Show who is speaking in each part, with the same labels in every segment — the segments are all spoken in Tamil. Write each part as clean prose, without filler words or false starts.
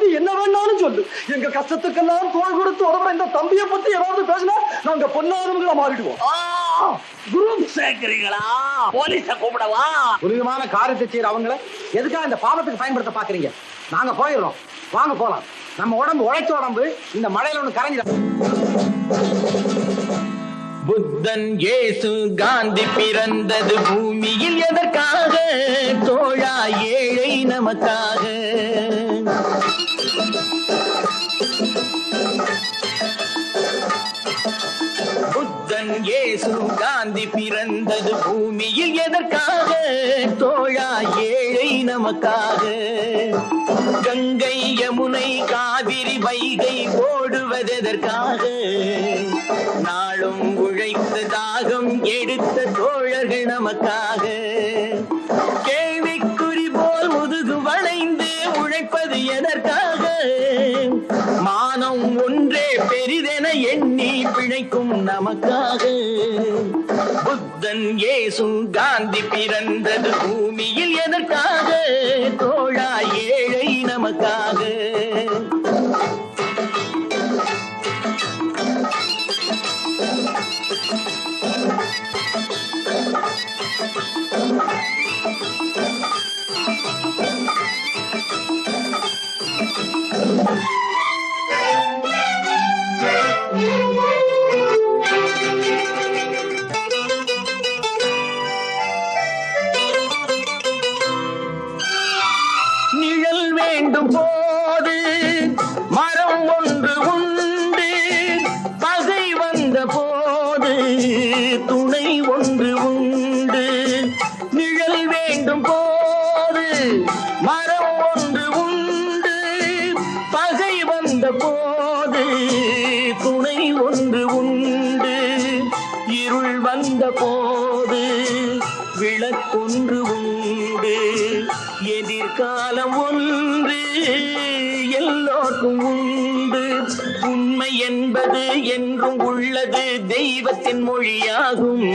Speaker 1: பத்தி என்ன வேணாலும் சொல்லு. எங்க கஷ்டத்துக்கெல்லாம் தோள் கொடுத்து உதவுற இந்த தம்பியை பத்தி ஏதாவது பேசினா நாங்க பொன்னாதவங்களா மாறிடுவோம்.
Speaker 2: குரூப் சேர்க்கிறீங்களா? போலீஸ கூப்பிடவா?
Speaker 1: புனிதமான காரியத்தை செய்யற அவங்கள எதுக்காக இந்த பாவத்துக்கு பயன்படுத்த பாக்குறீங்க? நாங்க போயிடுறோம், வாங்க போலாம். நம்ம உடம்பு உழைச்ச உடம்பு இந்த மழையில ஒண்ணு கரைஞ்சிடும்.
Speaker 3: புத்தன் இயேசு காந்தி பிறந்தது பூமியில் எதற்காக? தோழா ஏழை நமக்காக. புத்தன் இயேசு காந்தி பிறந்தது பூமியில் எதற்காக? தோழா ஏழை நமக்காக. கங்கை யமுனை காவிரி வைகை ஓடுவதெதற்காக? நாளும் உழைத்த தாகம் எடுத்த தோழர்கள் நமக்காக. கேள்விக்குறி போல் முதுகு வளைந்து உழைப்பது எதற்காக? மானம் ஒன்றே பெரிதென எண்ணி பிழைக்கும் நமக்காக. புத்தன் இயேசு காந்தி பிறந்தது பூமியில் எதற்காக? தோழா ஏழை நமக்காக. நிழல் வேண்டும் போது மரம் ஒன்று உண்டு, பகை வந்த போது துணை ஒன்று உண்டு. நிழல் வேண்டும் போது மரம் ஒன்று உண்டு, பகை வந்த போது துணை ஒன்று உண்டு. இருள் வந்த போது விளக்கொன்று உண்டு. எதிர்காலம் ஒன்று எல்லோருக்கும் உண்டு. உண்மை என்பது என்றும் உள்ளது, தெய்வத்தின் மொழியாகும்.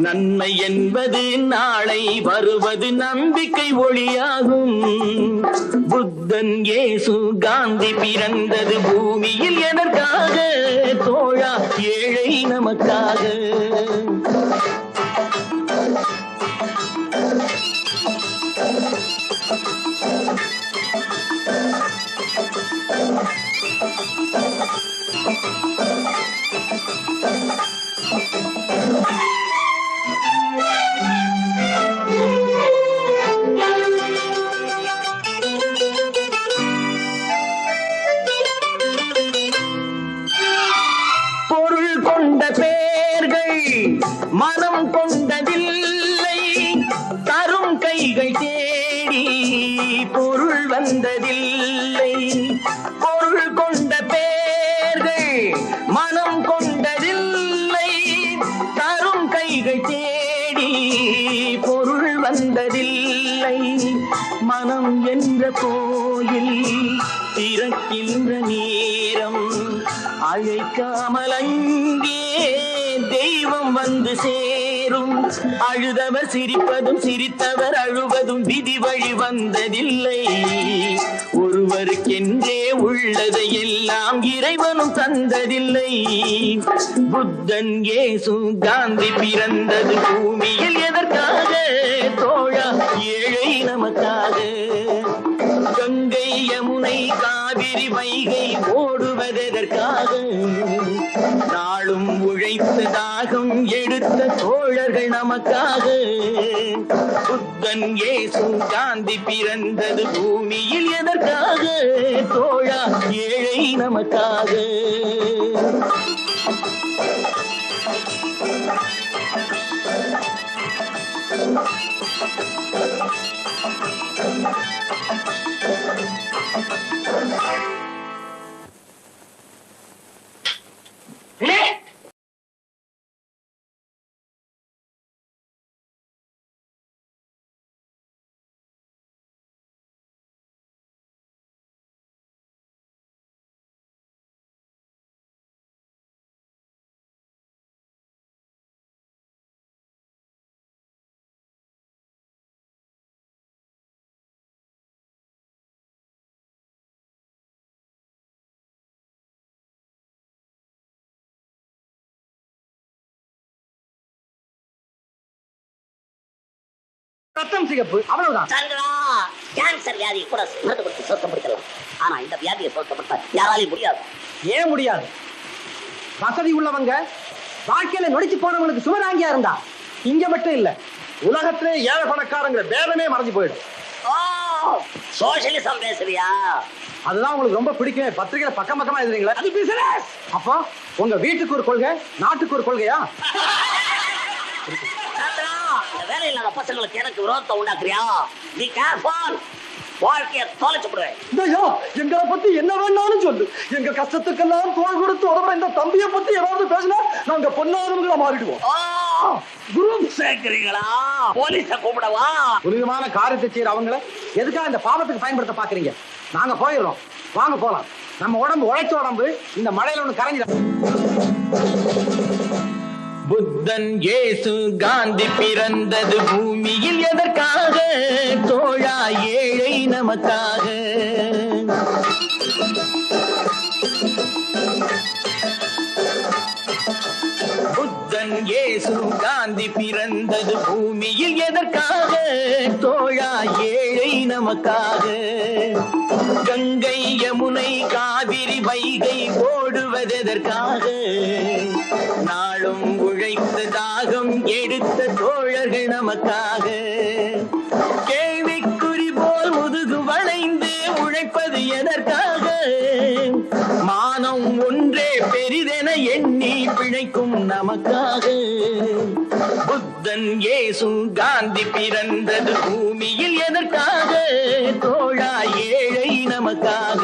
Speaker 3: நன்மை என்பது நாளை வருவது, நம்பிக்கை ஒளியாகும். புத்தன் இயேசு காந்தி பிறந்தது பூமியில் எதற்காக? தோழா ஏழை நமக்காக. பொருள் கொண்ட பேர்கள் மனம் கொண்டதில்லை, தரும் கைகள் தேடி பொருள் வந்ததில்லை. பொருள் கொண்ட பேர்கள் மனம் கொண்டதில்லை, தரும் கைகள் தேடி பொருள் வந்ததில்லை. மனம் என்ற கோயில் திறக்கின்ற நேரம், அழைக்காமல் அங்கே தெய்வம் வந்து சேரும். அழுதவர் சிரிப்பதும் சிரித்தவர் அழுவதும் விதி வழி வந்ததில்லை. ஒருவருக்கென்றே உள்ளதை எல்லாம் இறைவனும் தந்ததில்லை. புத்தன் இயேசு காந்தி பிறந்தது பூமியில் எதற்காக? தோழா ஏழை நமக்காக. கங்கை யமுனை காவிரி வைகை ஓடுவதற்காக? நாளும் உழைத்த தாகம் எடுத்த தோழர்கள் நமக்காக. புத்தன் இயேசு காந்தி பிறந்தது பூமியில் எதற்காக? தோழா ஏழை நமக்காக.
Speaker 1: ரத்தம் சிகப்பு, அவ்வளவுதான்.
Speaker 2: சந்திரா, கேன்சர் வியாதியை கூட மருத்துவத்தை சுத்தப்படுத்தலாம். ஆனா இந்த வியாதியை சுத்தப்படுத்த யாராலையும் முடியாது.
Speaker 1: ஏன் முடியாது? வசதி உள்ளவங்க, வாழ்க்கையில நொடிச்சு போனவங்களுக்கு சுமதாங்கியா இருந்தா இங்க மட்டும் இல்ல, உலகத்திலே ஏழை பணக்காரங்கிற பேதமே மறைஞ்சு போயிடும்.
Speaker 2: ஓ, சோசியலிசம் பேசுறியா?
Speaker 1: அதுதான் உங்களுக்கு ரொம்ப பிடிக்கும். பத்திரிகையில பக்கம் பக்கமா எழுதுறீங்களா?
Speaker 2: அது பிசினஸ்.
Speaker 1: அப்போ உங்க வீட்டுக்கு ஒரு கொள்கை, நாட்டுக்கு ஒரு கொள்கையா?
Speaker 2: சந்திரா, இந்த வேலை இல்லாத பசங்களுக்கு எனக்கு விரோதத்தை உண்டாக்குறியா? Be careful. வாழ்க்கையை தொலைச்சுடுவேன்.
Speaker 1: ஐயோ, எங்களை பத்தி என்ன வேணாலும் சொல்லு. எங்க கஷ்டத்துக்கெல்லாம் தோள் கொடுத்து உதவுற இந்த தம்பியை பத்தி ஏதாவது பேசினா நாங்க பொன்னாதவங்களா மாறிடுவோம்.
Speaker 2: ஓ, குரூப் சேர்க்கிறீங்களா? போலீஸ கூப்பிடவா?
Speaker 1: புனிதமான காரியத்தை செய்யற அவங்கள எதுக்காக இந்த பாவத்துக்கு பயன்படுத்த பாக்குறீங்க? நாங்க போயிடுறோம், வாங்க போலாம். நம்ம உடம்பு உழைச்ச உடம்பு இந்த மழையில ஒண்ணு கரைஞ்சிட.
Speaker 3: புத்தன் இயேசு காந்தி பிறந்தது பூமியில் எதற்காக? தோழா, ஏழை நமக்காக. புத்தன் இயேசு காந்தி பிறந்தது பூமியில் எதற்காக? தோழா, ஏழை நமக்காக. கங்கை யமுனை காவிரி வைகை ஓடுவதெதற்காக? நாளும் உழைத்த தாகம் எடுத்த தோழர்கள் நமக்காக. கேள்விக்குறி போல் முதுகு வளைந்து உழைப்பது எதற்காக? மானம் ஒன்றே பெரிதென எண்ணி பிழைக்கும் நமக்காக. புத்தன் இயேசு காந்தி பிறந்தது பூமியில் எதற்காக? தோழா, ஏழை நமக்காக.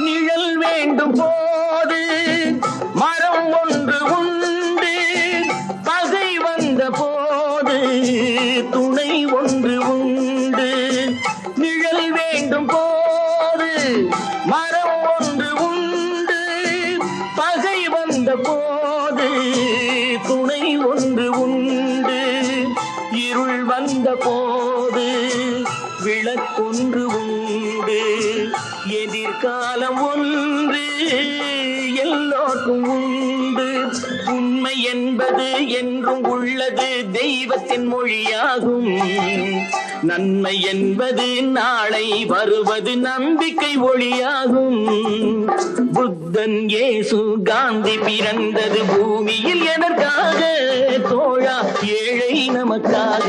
Speaker 3: நிழல் வேண்டும் போது மரம் ஒன்று உண்டு, பகை வந்த போது துணை ஒன்று உண்டு. நிழல் வேண்டும் போது மரம் ஒன்று உண்டு, பகை வந்த போது துணை ஒன்று உண்டு. இருள் வந்த போது விளக்கொன்று உண்டு. எதிர்காலம் ஒன்று எல்லோருக்கும் உண்டு. உண்மை என்பது என்றும் உள்ளது, தெய்வத்தின் மொழியாகும். நன்மை என்பது நாளை வருவது, நம்பிக்கை ஒளியாகும். புத்தன் இயேசு காந்தி பிறந்தது பூமியில் எதற்காக? தோழா, ஏழை நமக்காக.